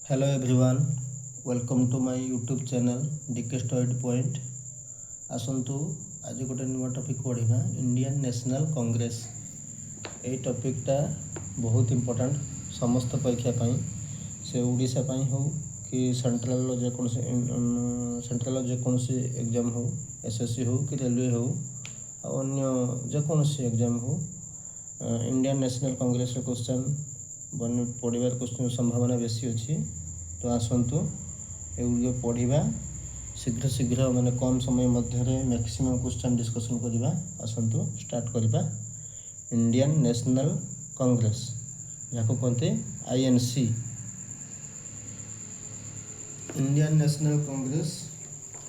Hello everyone, welcome to my YouTube channel DK Study Point. आसतु आज गोटे नुआ topic पढ़ा इंडियन नेशनल कांग्रेस। ये टॉपिकटा बहुत इम्पोर्टेंट समस्त परीक्षा से ओडिशा हो कि सेंट्रल जेकोसी एग्जाम हो एसएससी हो कि रेलवे हो अन्य जेकोसी एग्जाम हो इंडियन नेशनल कांग्रेस क्वेश्चन पढ़ार क्वेश्चन संभावना बेसी अच्छी। तो आसतु ये पढ़ा शीघ्र शीघ्र माने कम समय मध्य मैक्सिमम क्वेश्चन डिस्कशन करवा। आसतु स्टार्ट करवा इंडियन नेशनल कांग्रेस जहाँ कहते INC. Indian National Congress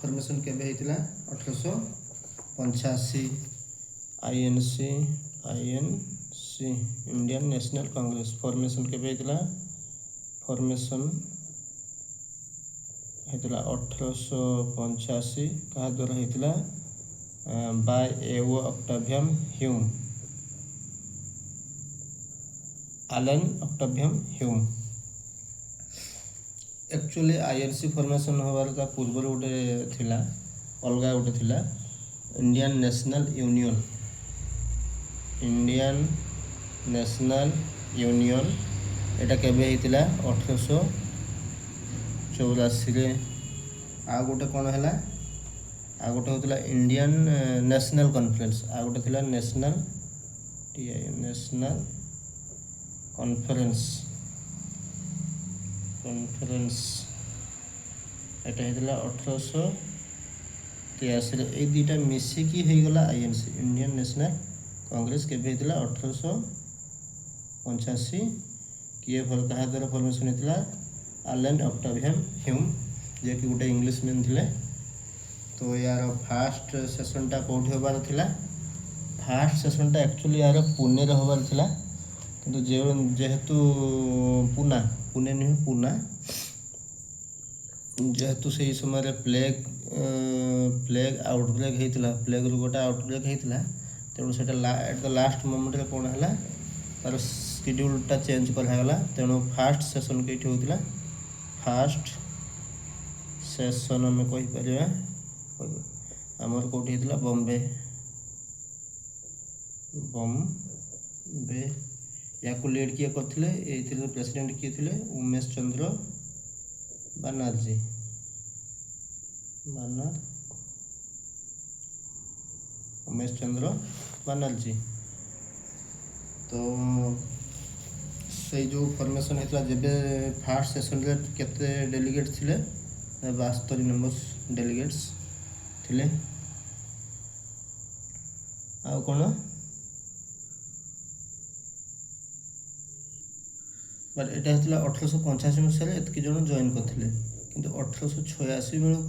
formation केबे होता 1885। INC Indian National Congress formation केबे होता फॉर्मेशन होता 1885 क्या द्वारा होता by AO Octavian Hume Allan Octavian Hume. Actually INC formation होवार पूर्व गोटे थिला अलगा गोटे थिला Indian National Union. Indian National Union एटा केबे होता 1884 आ गोटे कौन है आ गोटे होता इंडियन नेशनल कॉन्फ्रेंस आ गोटे थिला नेशनल नेशनल कॉन्फ्रेंस एटा होता 1883 ये दुईटा मिसिकी होगला आईएनसी इंडियन नेशनल कांग्रेस केबे होता 1885 किए क्या द्वारा फॉर्मेशन होता एलन ऑक्टावियम ह्यूम जे कि गोटे इंग्लिश मैन थे। तो यार फास्ट सेशनटा कौटी होबार थिला फास्ट सेशनटा एक्चुअली यार पुणे होबार थिला किंतु जेहेतु पुणे नुहे पुना जेहेतु से समय प्लेग आउटब्रेक होता प्लेग रोगटा आउटब्रेक होता तेणु से एट द लास्ट मोमेंट कौन है तार शेड्यूलटा चेंज करागला। तेणु फास्ट सेशन कई होता फास्ट सेशन आम कहीपर आमर कौटी होता बॉम्बे या लीड किए करते प्रेसिडेंट किए थे उमेश चंद्र बनर्जी उमेश चंद्र बनर्जी। तो से जो फॉर्मेशन होता जब फास्ट सेशन केते डेलीगेट थिले 72 नंबर डेलीगेट्स थिले। आ कौन बट एटा होता 1885 मसीह एतकी जन जॉइन करते किंतु 1886 बेलू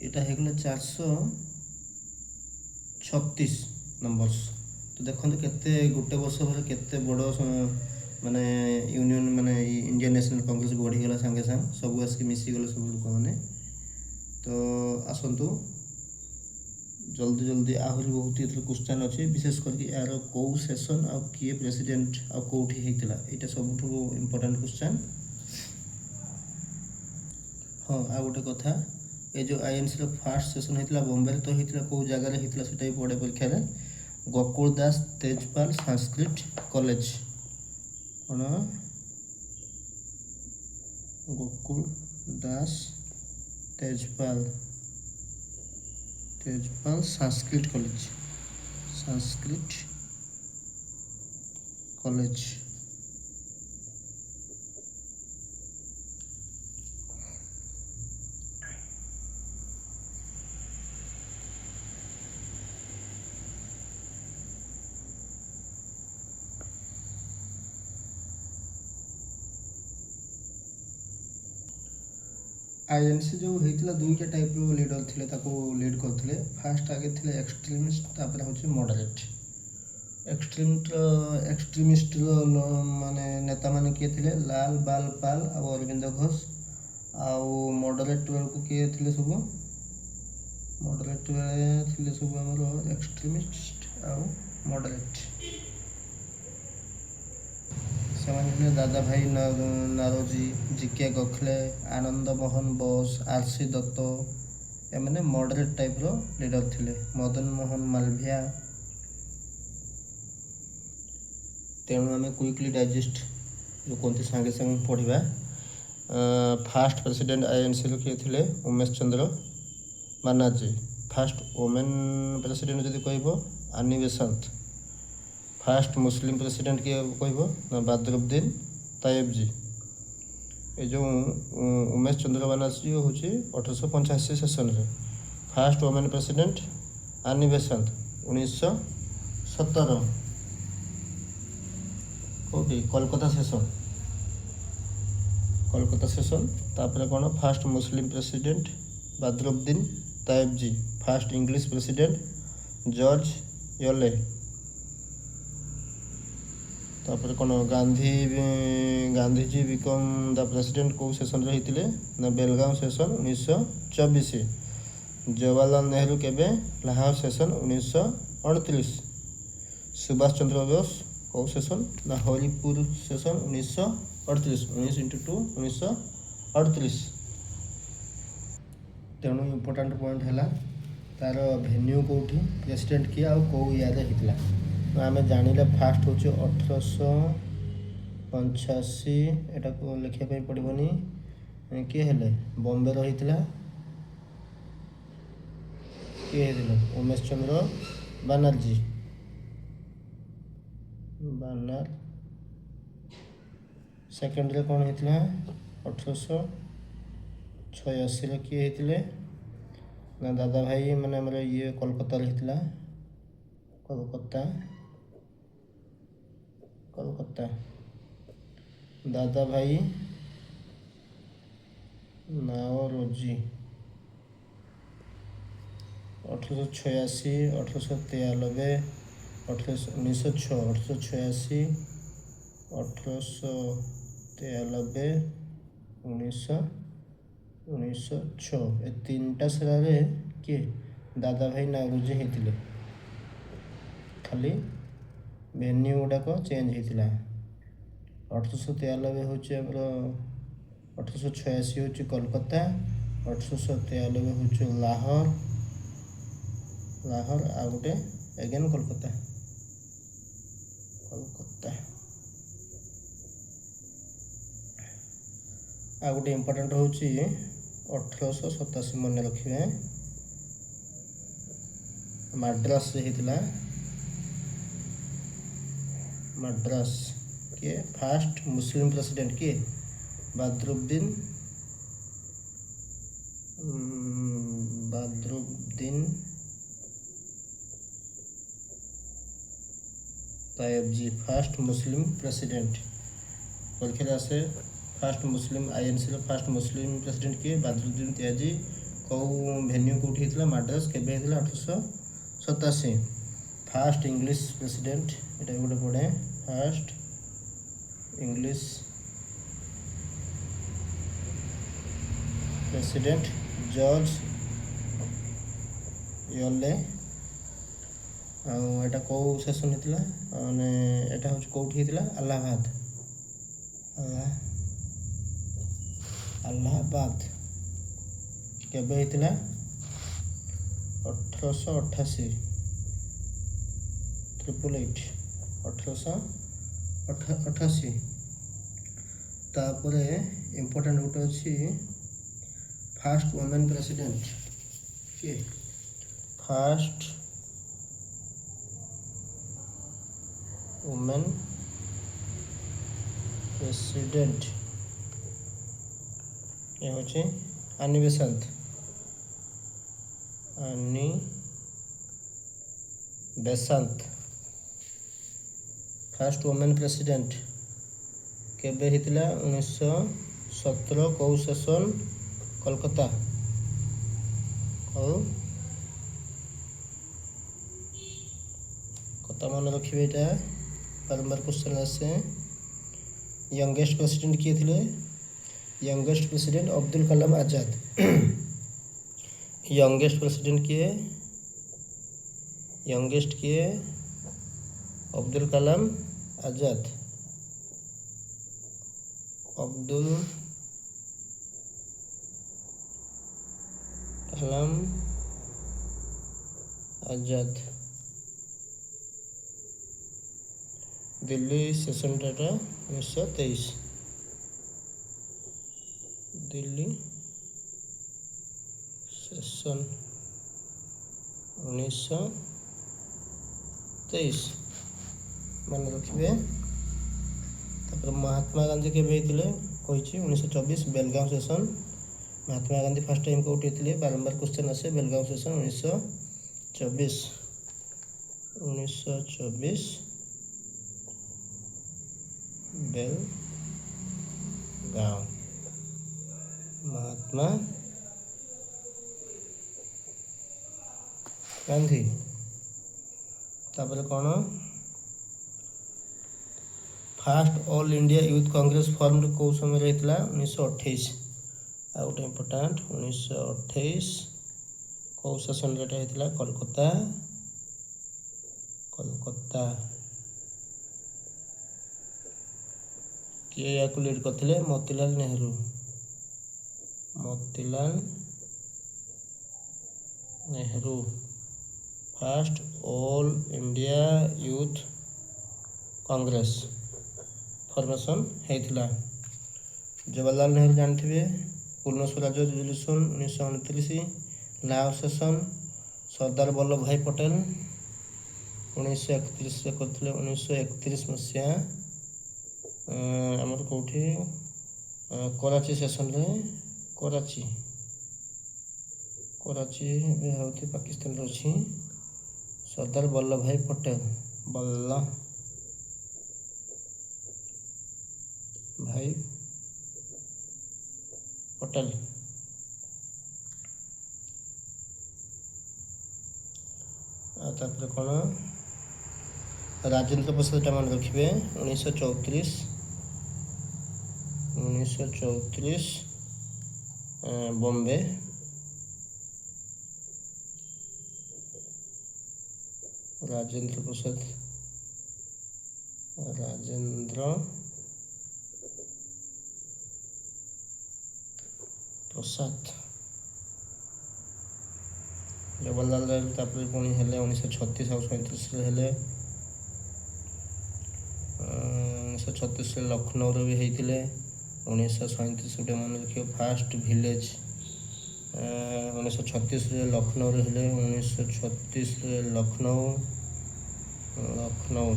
यहाँ होगला 436 नंबर्स। तो देखते केते गोटे वर्ष पर केते बड़ माने यूनियन माने इंडियन नेशनल कांग्रेस बढ़ीगला सांगे सांग सब आसिक मिसीगले सब लोक मैंने। तो आसतु जल्दी जल्दी आहरी बहुत ये क्वेश्चन अच्छे विशेष करके यार कौ सेशन आ किए प्रेसिडेंट आ कौटी होता यहाँ सब इम्पोर्टेंट क्वेश्चन। हाँ आ गोटे कथा ये जो आईएनसी फास्ट सेशन होता बॉम्बे तो होता कौ जगार होता से पड़े परीक्षा गोकुल दास तेजपाल संस्कृत कॉलेज कौन गोकुल दास तेजपाल संस्कृत कॉलेज। आईएनसी जो होता दुईटा टाइप लीडर थे लीड करते फास्ट आगे थे एक्सट्रीमिस्ट तापर हूँ मॉडरेट। एक्सट्रीमिस्ट माने नेता माने किए थे लाल बाल पाल और अरविंद घोष आउ मॉडरेट बेलू किए थे सब मॉडरेट थे सब आमर एक्सट्रीमिस्ट आउ मॉडरेट। से Dadabhai Naoroji, GK Gokhale, Anand Mohan Bose, RC Dutt एमने मॉडरेट टाइप रो लीडर थिले। मदन मोहन मालभिया। तेणु आम क्विकली डाइजेस्ट जो कहते सागे सागे पढ़ा। फास्ट प्रेसिडेंट आईएनसी किए थे Umesh Chandra Banerjee. Fast women president जदि कह आनी बेसांत। फास्ट मुस्लिम प्रेसिडेंट किए कह बदरुद्दीन तायेबजी। ये जो उमेश चंद्र बनर्जी हूँ 1885 सेसन रे। Fast women president Annie Besant 1917 कौटी कोलकाता सेसन। कोलकाता सेसन। तापर कौन first Muslim president Badruddin Tyabji. First English president George Yule. तापर कौन गांधीजी बिकम द प्रेसिडेंट कौ सेसन रे होते ना बेलगांव सेसन 1924। जवाहरलाल नेहरू केबे लाहौर सेसन 1938। सुभाष चंद्र बोस कौ सेसन ना हरिपुर सेसन 1938। 19 × 2 1938। तेणु इम्पोर्टाट पॉइंट है तार भेन्यू कौटी प्रेसिडेंट किए आ कौ इयर होता। आम जानिले फास्ट हूँ 1885। एटा को लिखापी पड़ोनी किए हेले बॉम्बे रही किए उमेश चंद्र बनर्जी। बनर सेकेंड कौन होता 1886 किए होते ना दादा भाई मैंने आम ये कोलकाता होता। कोलकाता दादा भाई नाओरोजी 1886 1893 1906 1886 1893 1906 ए 3टा सारे किए दादा भाई नाओरोजी होते। खाली वेन्यू गुड़ाक चेंज होता। 1893 हूँ 1886 हूँ कोलकाता। 1893 हूँ लाहौर आ गोटे एगेन कोलकाता। आ गोटे इम्पोर्टाट हूँ 1887 मन रखिए मद्रास होता। मद्रास किए फास्ट मुस्लिम प्रेसिडेंट किए Badruddin Tyabji. Fast Muslim president परीक्षा आसे फास्ट मुस्लिम आईएनसी फास्ट मुस्लिम प्रेसिडेंट किए बदरुद्दीन तायेबजी। कौ भेन्यू कौटी होता मद्रास केबे होता 1887। फास्ट इंग्लिश प्रेसिडेंट ये गोटे पढ़े फास्ट इंग्लिश प्रेसिडेंट जॉर्ज योले। आटा कौ सेसन होता मैंने यहाँ हूँ कौटी होता अलाहाबाद केबे होता 1888 1888। तापर इम्पोर्टाट गोटे अच्छी फास्ट वोमेन प्रेसिडेंट किए फास्ट वोमेन प्रेसिडेंट ये हूँ आनी बेसांत। आनी बेसांत फास्ट वोमेन प्रेसिडेंट केबे होता 1917 कौ सेसन कोलकाता। कथा मन रखिए यहाँ बारंबार क्वेश्चन आसे। यंगेस्ट प्रेसिडेंट किए थे youngest president Abdul Kalam Azad. Youngest president किए अब्दुल कलाम आजाद। अब्दुल कलाम आजाद। दिल्ली सेशन डाटा 1923। दिल्ली सेशन 1923 मन रखिए। महात्मा गांधी केवे होते 1924 Belgaum session. Mahatma Gandhi first time कौटी होते बारंबार क्वेश्चन आसे बेलगांव सेशन 1924 बेलगांव महात्मा गांधी। तापर कौन first All India Youth Congress form कौ समय रहता 1928। आ गोटे इम्पोर्टाट 1928 कौ सेशन रेटा होता कोलकाता कोलकाता। किए या लीड करते Motilal Nehru. Motilal Nehru fast All India Youth Congress formation होता। जवाहरलाल नेहरू जानते पूर्ण स्वराज रेजोल्यूशन 1929। लाहौर सेशन सरदार वल्लभ भाई पटेल 1931 करते 1931 मसीहा आमर कौटी कराची सेशन रे कराची होती पाकिस्तान अच्छी सरदार वल्लभ भाई पटेल वल्लभ भाई पटेल। कौन राजेंद्र प्रसाद मन रखिए 1934 बॉम्बे। राजेंद्र प्रसाद जवाहरलाल नेहरू तापर पुणी हेले 1936 और 37 हेले 1936 लखनऊ भी होते 1937 गोटे मन रखिए फास्ट विलेज 1936 लखनऊ हेले 1936 लखनऊ लखनऊ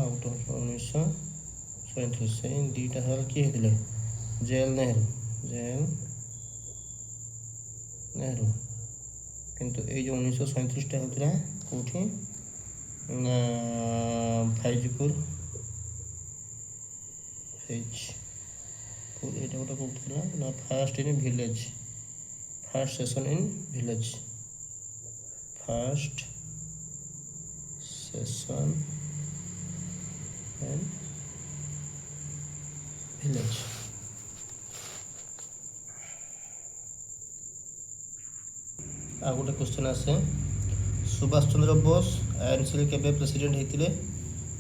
आउट 1937 दुईटा साल किए होते जवाहरलाल नेहरू किंतु ये जो 1937 होता कौटी फैजपुर ये गोटे कौटी ना first in village first session in village first session in village. आ गोटे क्वेश्चन आसे सुभाष चंद्र बोस आईएनसी केबे प्रेसिडेंट होते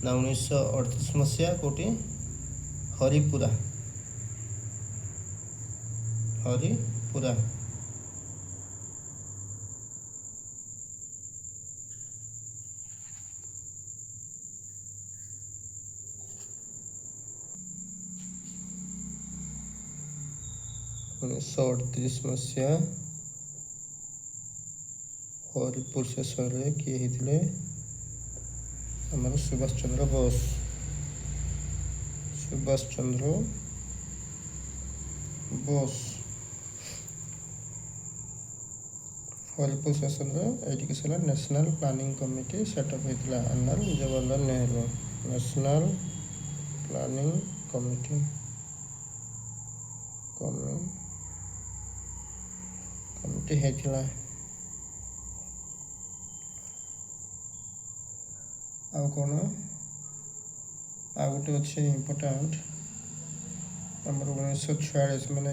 ना 1938 मसीहा कौटी हरिपुरा 1938 मसीहा हरिपुर सेशन रे किए होते Subhash Chandra Bose Haripur session education national planning committee setup होता under Jawaharlal Nehru national planning committee होता। आउ कौन आ गोटे अच्छे इम्पोर्टाट आमर 1946 मैंने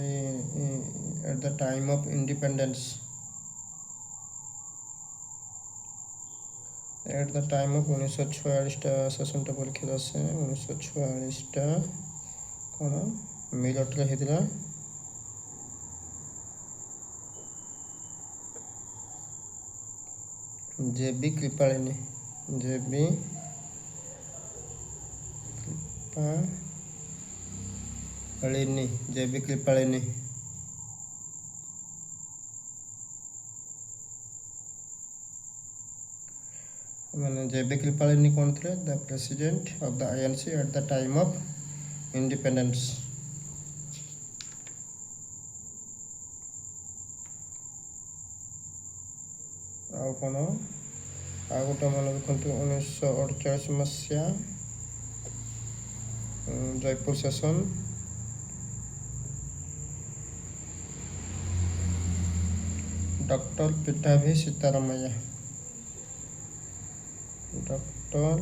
eight the time of independence eight the time of 1946 सेशनटा परीक्षा आसे 1946 कौन मिलटरे होता जेबी कृपालिनी जेबी कृपालिनी मैंने जेबी कृपालिनी कौन थे the president of the INC at the time of independence. आउ कौन आ गोटे मन रखु 1948 मसीहा Jaipur session doctor Pattabhi Sitaramayya doctor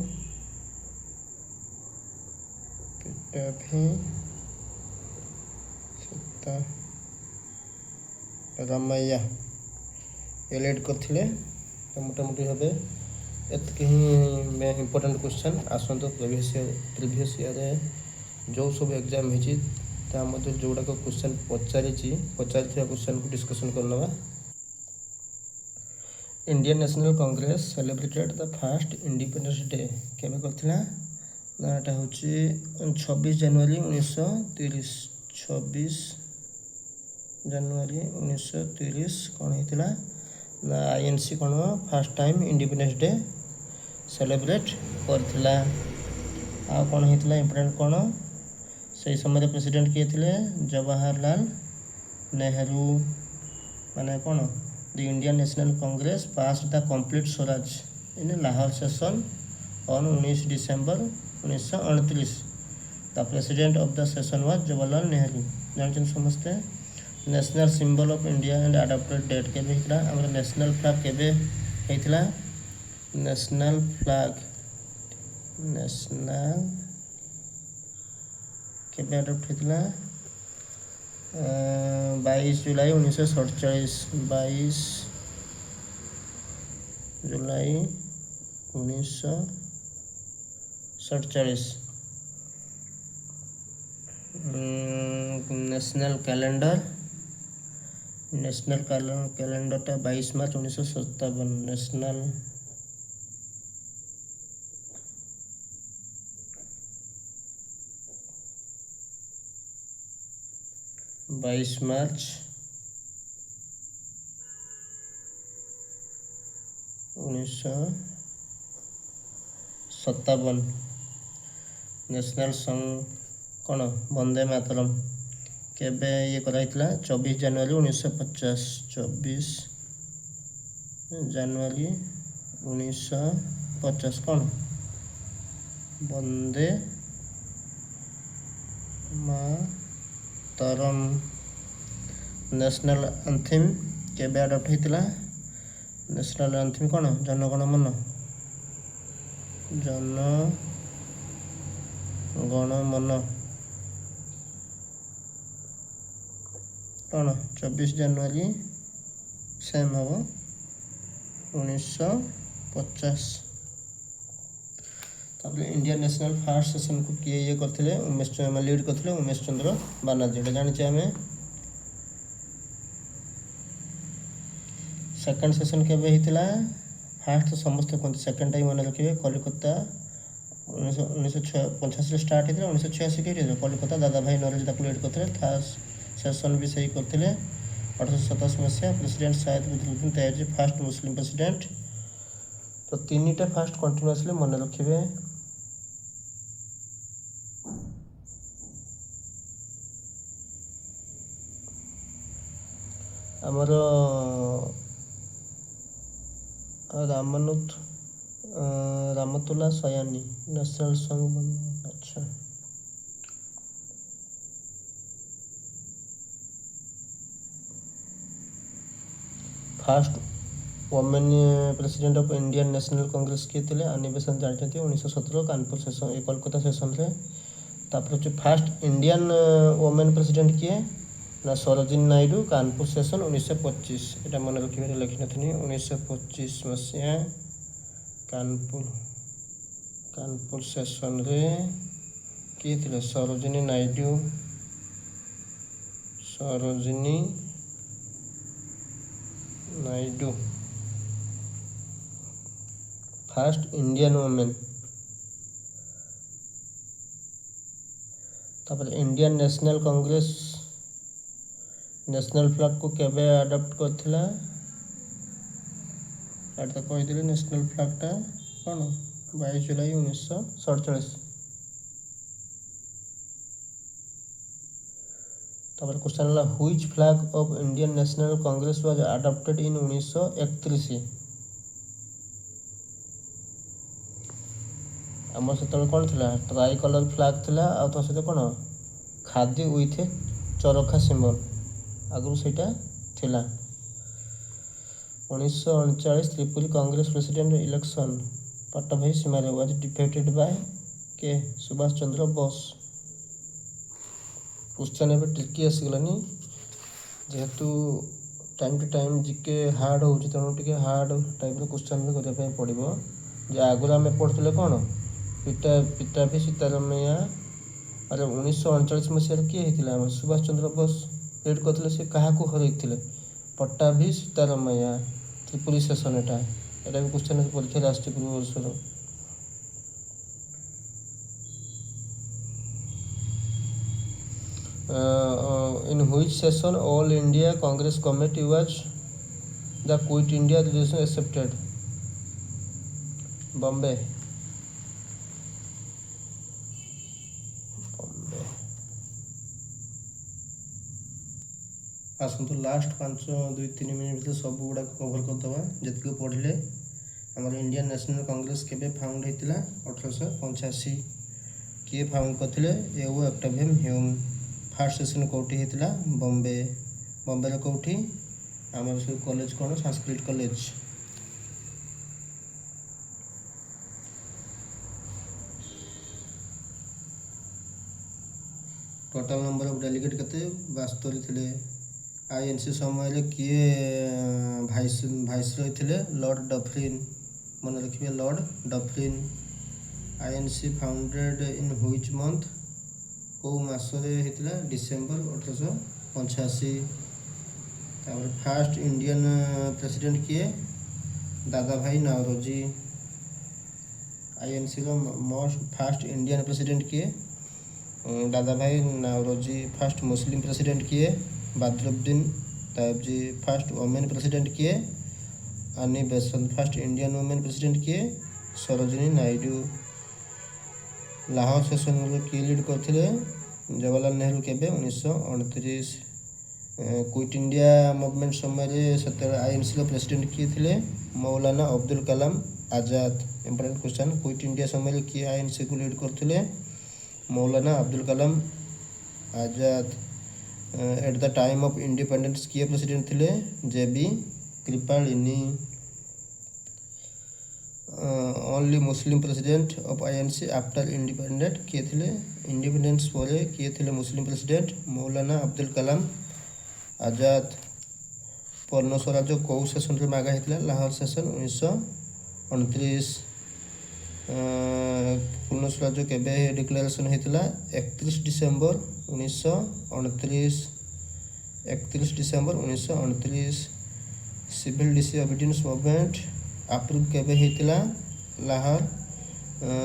Pattabhi Sitaramayya ये लीड करथिले। तो मोटामोटी भाव एतक ही इम्पोर्टेंट क्वेश्चन आसतु प्रिवियस ईयर जो सब एग्जाम होती जोड़ाक क्वेश्चन पचारि क्वेश्चन को डिस्कसन करनवा। Indian National Congress celebrated the first independence day केबे करथिला नाटा होची 26 जनवरी 1930 26 जनवरी 1930 कौन होता ना आईएनसी कौन first time independence day celebrate करथिला। आ कौन होता इम्पोर्टेंट कौन से समय प्रेसिडेंट किए थे जवाहरलाल नेहरू माने कौन the Indian National Congress pass the complete Swaraj in Lahore session on 19 December 1929। The president of the session was Jawaharlal Nehru जानते समस्ते। National symbol of India and adopted date के होता आम नेशनल फ्लैग केबे होता नेशनल फ्लैग केबे अडॉप्ट होता 22 जुलाई 1947 22 जुलाई 1947। नेशनल कैलेंडरटा 22 मार्च 1957 नेशनल 22 मार्च 1957। National song कौन वंदे मातरम केबे ये कराइतला 24 जनवरी 1950 24 जनवरी 1950 कौन वंदे मातरम। नेशनल एंथम केबे अडॉप्ट होता नेशनल एंथम कौन जनगण मन कौन 24 जनवरी सेम हम 1950। इंडियन नेशनल फर्स्ट सेशन को किए ये करते लीड करते उमेश चंद्र बनर्जी जाने आम। सेकेंड सेशन केबे होता फास्ट समस्त कहते सेकेंड टाइम मन रखिए कलिकता 1985 स्टार्ट होता 1986 के कलिकता दादा भाई नौरोजी लीड करते। थर्ड सेशन भी सही करते 1827 मसीहा प्रेसिडेंट शायद बुद्दुद्दीन तैयबजी फास्ट मुस्लिम प्रेसिडेंट। तो तीनटा फास्ट कंटिन्यूअसली मन रखिए। आमर रामतुल्ला सयानी नेशनल सॉन्ग अच्छा fast women president of Indian National Congress किए थे अनिबेसन जानते 1917 कानपुर सेशन कोलकाता सेशन रे। तापर फास्ट इंडियन वोमेन प्रेसिडेंट किए ना सरोजिनी नायडू कानपुर सेशन 1925 यहाँ मन रखिए लिखी नी 1925 मसीहा कानपुर कानपुर सेशन रे किए थे Sarojini Naidu first Indian women. तापर Indian National Congress national flag को केबे अडॉप्ट करथिला तो कही नेशनल फ्लैगटा कौन 22 जुलाई 1947। तापर क्वेश्चन है which flag of Indian National Congress was adopted in 1931। आम से कौन थी ट्राई कलर फ्लैग थी आ सहित कौन खादी विथ चरखा सिंबल आगु से 1939 Tripuri Congress president election Pattabhi सिमारे was defeated by K Subhash Chandra Bose. Question एवं ट्रिकी आसगलानी जेहेतु टाइम टू टाइम जिके हार्ड हो तेणु टे हार्ड टाइप क्वेश्चन भी करने पड़ो। जे आगुरी आम पढ़ुले कौन पिता भी सीतारामैया अरे 1939 मसीह किए होता सुभाष चंद्र बोस लीड करते सी क्या हरई पट्टाभी सीतारामैया त्रिपुरी सेशन एटा भी क्वेश्चन परीक्षा आस पूर्व वर्षर। In which session All India Congress Committee was the Quit India resolution accepted. Bombay आसतु लास्ट 5-2-3 मिनट भर सब गुड़ा कवर करदे जितक पढ़ले आमर इंडियन नेशनल कांग्रेस केबे फाउंड होता 1885 किए फाउंड करते एओ ऑक्टेवियम ह्यूम। फास्ट सेशन कौटी होता बॉम्बे कौटी आमर सब कॉलेज कौन Sanskrit college. Total number of delegate केते 72 थे। आईएनसी समय किए भाइसरॉय थे लॉर्ड डफरिन मन रखिए Lord Dufferin. INC founded in which month को मासरे होता डिसेम्बर 1885। फास्ट इंडियन प्रेसिडेंट किए Dadabhai Naoroji. INC most fast Indian president किए Dadabhai Naoroji. Fast Muslim president किए Badruddin Tyabji. Fast women president किए Annie Besant. Fast Indian women president किए Sarojini Naidu. Lahore session किए lead करते जवाहरलाल नेहरू केबे 1929। क्विट इंडिया मूवमेंट समय से आईएनसी प्रेसिडेंट किए थे Maulana Abdul Kalam Azad. Important question Quit India समय किए आईएनसी को लीड करते Maulana Abdul Kalam Azad. At the time of independence किए प्रेसिडेंट थे JB Kripalani. Only Muslim president of INC after independent किए थे इंडिपेंडेंस पर किए थे मुस्लिम प्रेसिडेंट मौलाना अब्दुल कलाम आजाद। पूर्ण स्वराज कौ सेशन में मागा होता लाहौर सेशन 1929। पूर्ण स्वराज केबे डिक्लेरेशन होता 31 December 1929। 31 December 1929। Civil disobedience movement approve केबे होता लाहौर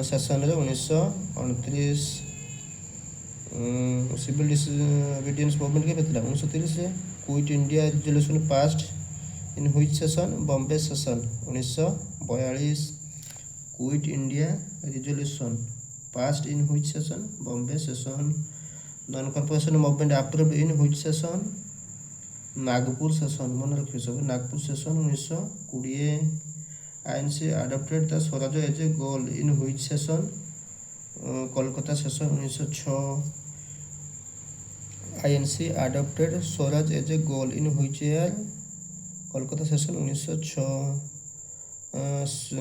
सेशन रे 1929। सिविल डिसोबीडियंस मूवमेंट केबे होता 1930 रे। Quit India resolution passed in which session Bombay session 1942। Quit India resolution passed in which session Bombay session. Non corporation movement approved in which session Nagpur session मन रखिए सब Nagpur session 1920। INC adopted the Swaraj as a goal in which session Kolkata session 1906। INC adopted Swaraj as a goal in which year Kolkata session 1906।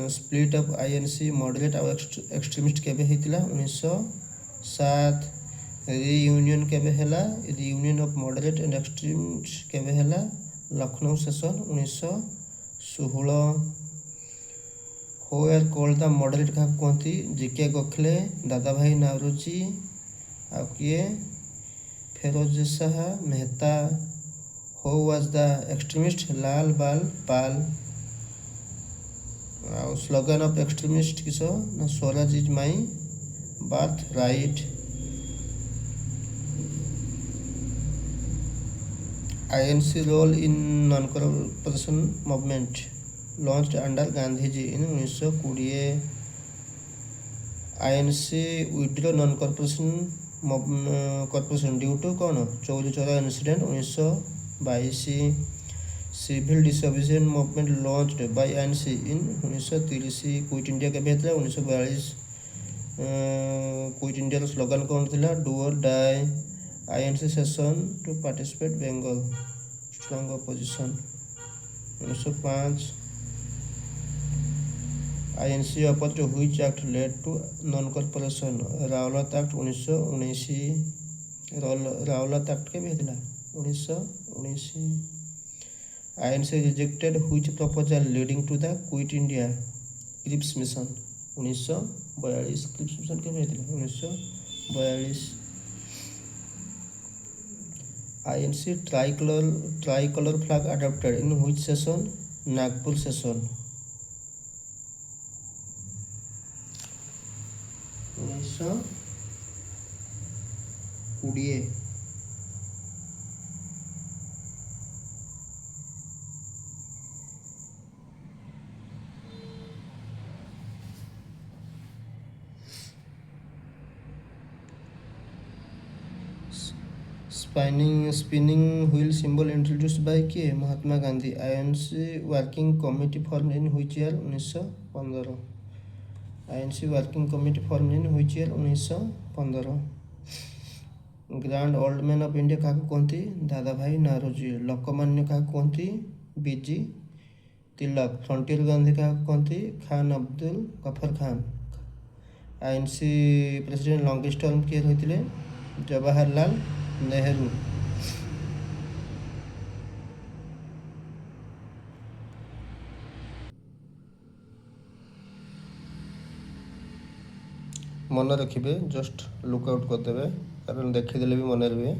Split of INC moderate और extremist केबे होता 1907। Reunion केबे हैला reunion of moderate and extremist केबे हैला Lucknow session 1916। Who are called the moderate क्या कहती GK Gokhale Dadabhai Naoroji आ किए Pherozeshah Mehta who was the extremist Lal Bal Pal slogan of extremist किस ना Swaraj is my birth right INC role in non corporation movement launched under Gandhiji in 1920 INC withdrew non cooperation due to कौन Chauri Chaura incident 1922 civil disobedience movement launched by INC in 1930 Quit India के भेजला 1942 quit India slogan कौन थिला do or die INC session to participate Bengal strong opposition 1905 INC oppose to which act led to non cooperation Rowlatt act 1919 Rowlatt act के भेजला 1919 INC rejected which proposal leading to the Quit India Cripps mission 1942 Cripps mission के भेजला 1942 INC tricolor flag adopted in which session Nagpur session 1920 spinning wheel symbol introduced by के Mahatma Gandhi INC working committee form in which year 1915 INC working committee form in which year 1915 grand old man of India Dadabhai कहती दादा भाई नारोजी लोकमान्य क्या कहती बीजी तिलक frontier Gandhi क्या कहती Khan Abdul Gruffudd Khan INC president longest term किए होते जवाहरलाल नेहरू मन रखिए जस्ट लुकआउट करदे कारण देखीदे भी मन रहे।